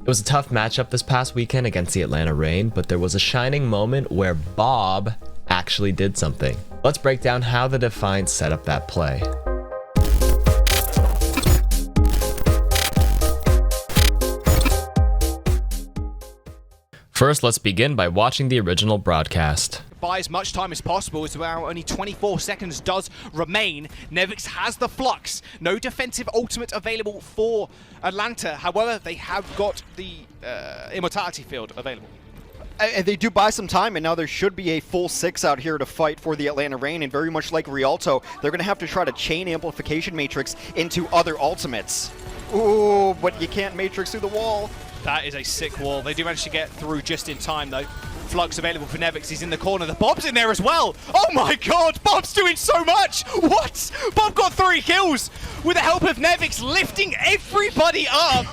It was a tough matchup this past weekend against the Atlanta Reign, but there was a shining moment where B.O.B actually did something. Let's break down how the Defiant set up that play. First, let's begin by watching the original broadcast. Buy as much time as possible as now only 24 seconds does remain. Nevix has the Flux. No defensive ultimate available for Atlanta. However, they have got the Immortality field available. And they do buy some time, and now there should be a full 6 out here to fight for the Atlanta Reign, and very much like Rialto, they're going to have to try to chain Amplification Matrix into other ultimates. Ooh, but you can't Matrix through the wall. That is a sick wall. They do manage to get through just in time, though. Flux available for Nevix. He's in the corner. The B.O.B's in there as well. Oh my god, B.O.B's doing so much. What? B.O.B got 3 kills with the help of Nevix lifting everybody up.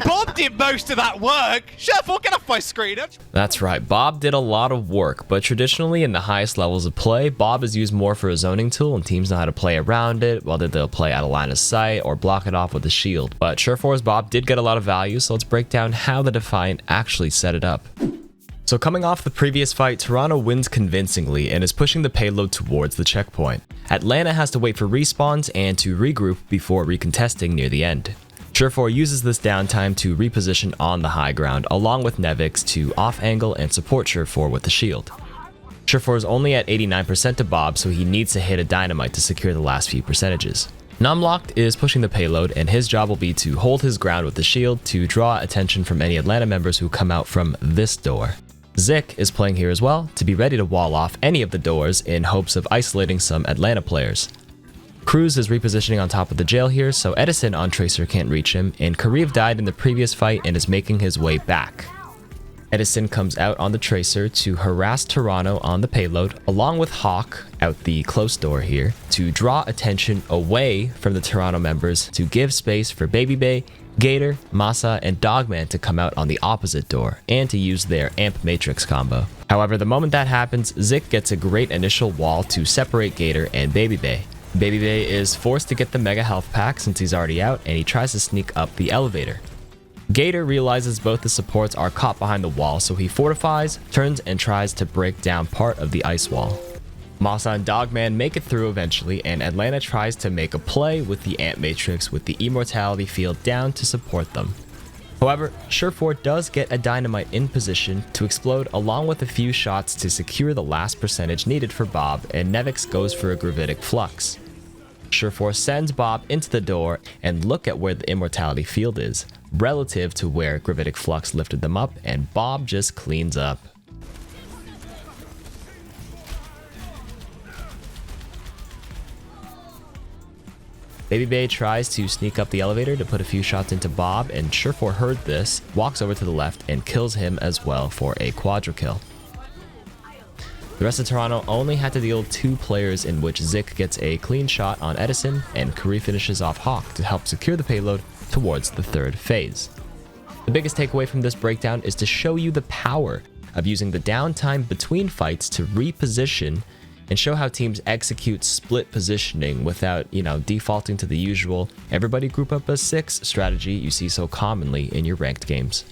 B.O.B did most of that work. Surefour, get off my screen. That's right, B.O.B did a lot of work, but traditionally in the highest levels of play, B.O.B is used more for a zoning tool and teams know how to play around it, whether they'll play out of line of sight or block it off with a shield. But Surefour's B.O.B did get a lot of value, so let's break down how the Defiant actually set it up. So coming off the previous fight, Toronto wins convincingly and is pushing the payload towards the checkpoint. Atlanta has to wait for respawns and to regroup before recontesting near the end. Surefour uses this downtime to reposition on the high ground along with Nevix to off-angle and support Surefour with the shield. Surefour is only at 89% to B.O.B, so he needs to hit a dynamite to secure the last few percentages. Numlocked is pushing the payload, and his job will be to hold his ground with the shield to draw attention from any Atlanta members who come out from this door. Zik is playing here as well, to be ready to wall off any of the doors in hopes of isolating some Atlanta players. Cruz is repositioning on top of the jail here, so Edison on Tracer can't reach him, and Kareev died in the previous fight and is making his way back. Edison comes out on the Tracer to harass Toronto on the payload, along with Hawk out the close door here, to draw attention away from the Toronto members to give space for B.O.B, Gator, Masa, and Dogman to come out on the opposite door, and to use their Amp Matrix combo. However, the moment that happens, Zik gets a great initial wall to separate Gator and B.O.B. B.O.B is forced to get the Mega Health Pack since he's already out, and he tries to sneak up the elevator. Gator realizes both the supports are caught behind the wall, so he fortifies, turns, and tries to break down part of the ice wall. Masa and Dogman make it through eventually, and Atlanta tries to make a play with the Amp Matrix with the Immortality field down to support them. However, Surefour does get a dynamite in position to explode along with a few shots to secure the last percentage needed for B.O.B, and Nevix goes for a Gravitic Flux. Surefour sends B.O.B into the door, and look at where the Immortality field is, relative to where Gravitic Flux lifted them up, and B.O.B just cleans up. B.O.B tries to sneak up the elevator to put a few shots into B.O.B, and Surefour heard this, walks over to the left, and kills him as well for a quadra kill. The rest of Toronto only had to deal with 2 players in which Zik gets a clean shot on Edison, and Kareev finishes off Hawk to help secure the payload towards the 3rd phase. The biggest takeaway from this breakdown is to show you the power of using the downtime between fights to reposition and show how teams execute split positioning without, defaulting to the usual everybody group up as 6 strategy you see so commonly in your ranked games.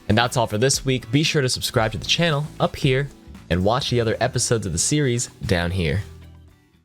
And that's all for this week. Be sure to subscribe to the channel up here and watch the other episodes of the series down here.